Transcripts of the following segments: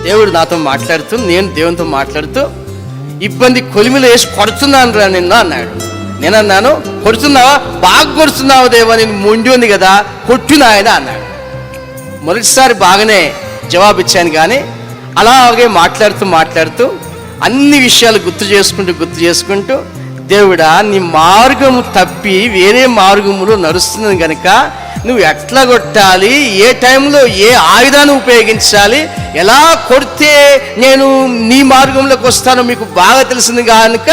దేవుడు నాతో మాట్లాడుతూ, నేను దేవునితో మాట్లాడుతూ, ఇబ్బంది కొలిమిలో వేసి కొడుతున్నాను రా నిన్ను అన్నాడు. నేనన్నాను, కొడుతున్నావా? బాగా కొడుతున్నావు దేవా, నేను మొండి ఉంది కదా, కొట్టిన ఆయన అన్నాడు. మొదటిసారి బాగానే జవాబిచ్చాను, కానీ అలాగే మాట్లాడుతూ అన్ని విషయాలు గుర్తు చేసుకుంటూ దేవుడా, నీ మార్గము తప్పి వేరే మార్గములో నడుస్తున్నది కనుక నువ్వు ఎట్లా కొట్టాలి, ఏ టైంలో ఏ ఆయుధాన్ని ఉపయోగించాలి, ఎలా కొడితే నేను నీ మార్గంలోకి వస్తానో మీకు బాగా తెలిసింది కనుక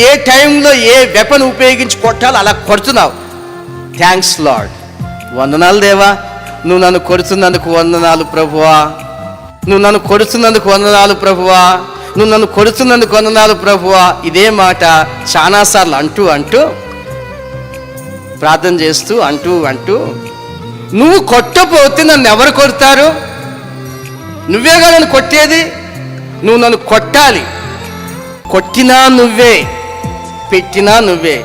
ఏ టైంలో ఏ వెపన్ ఉపయోగించి కొట్టాలో అలా కొడుతున్నావు. థ్యాంక్స్ లార్డ్, వందనాలు దేవా, నువ్వు నన్ను కొడుతున్నందుకు వందనాలు ప్రభువా, నువ్వు నన్ను కొడుతున్నందుకు వందనాలు ప్రభువా, నువ్వు నన్ను కొడుతున్నందుకు వందనాలు ప్రభువా. ఇదే మాట చాలాసార్లు అంటూ ప్రార్థన చేస్తూ అంటూ నువ్వు కొట్టపోతే నన్ను ఎవరు కొడతారు? నువ్వేగా నన్ను కొట్టేది. నువ్వు నన్ను కొట్టాలి. కొట్టినా నువ్వే, పెట్టినా నువ్వే,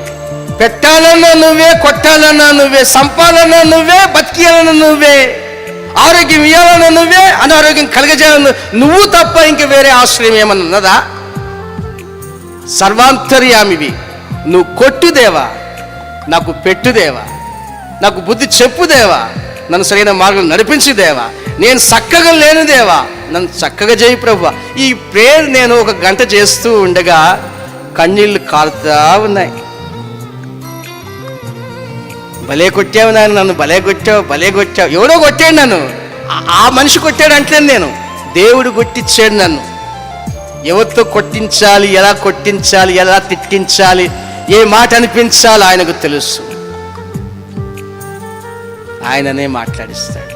పెట్టాలన్నా నువ్వే, కొట్టాలన్నా నువ్వే, సంపాలన్నా నువ్వే, బతికియాలన్నా నువ్వే, ఆరోగ్యం ఇవ్వాలన్నా నువ్వే, అనారోగ్యం కలగజేయాలన్నా నువ్వు తప్ప ఇంక వేరే ఆశ్రయం ఏమన్నా ఉన్నదా? సర్వాంతర్యామివి. నువ్వు కొట్టుదేవా, నాకు పెట్టుదేవా, నాకు బుద్ధి చెప్పుదేవా, నన్ను సరైన మార్గం నడిపించుదేవా, నేను చక్కగా లేను దేవా, నన్ను చక్కగా చేయి ప్రభువా. ఈ ప్రేయర్ నేను 1 గంట చేస్తూ ఉండగా కన్నీళ్ళు కారుతా ఉన్నాయి. భలే కొట్టావు నాన్న, నన్ను భలే కొట్టావు. ఎవడో కొట్టాడు నన్ను, ఆ మనిషి కొట్టాడు అంటలేను నేను, దేవుడు కొట్టించాడు నన్ను. ఎవరితో కొట్టించాలి, ఎలా కొట్టించాలి, ఎలా తిట్టించాలి, ఏ మాట అనిపించాలో ఆయనకు తెలుసు. ఆయననే మాట్లాడిస్తాడు.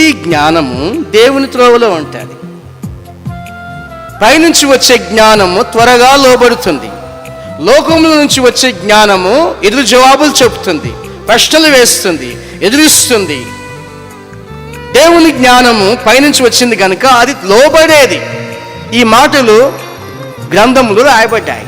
ఈ జ్ఞానము దేవుని త్రోవలో ఉంటుంది. పైనుంచి వచ్చే జ్ఞానము త్వరగా లోబడుతుంది. లోకముల నుంచి వచ్చే జ్ఞానము ఎదురు జవాబులు చెబుతుంది, ప్రశ్నలు వేస్తుంది, ఎదురిస్తుంది. దేవుని జ్ఞానము పైనుంచి వచ్చింది కనుక అది లోబడేది. ఈ మాటలు గ్రంథములు రాయబడ్డాయి.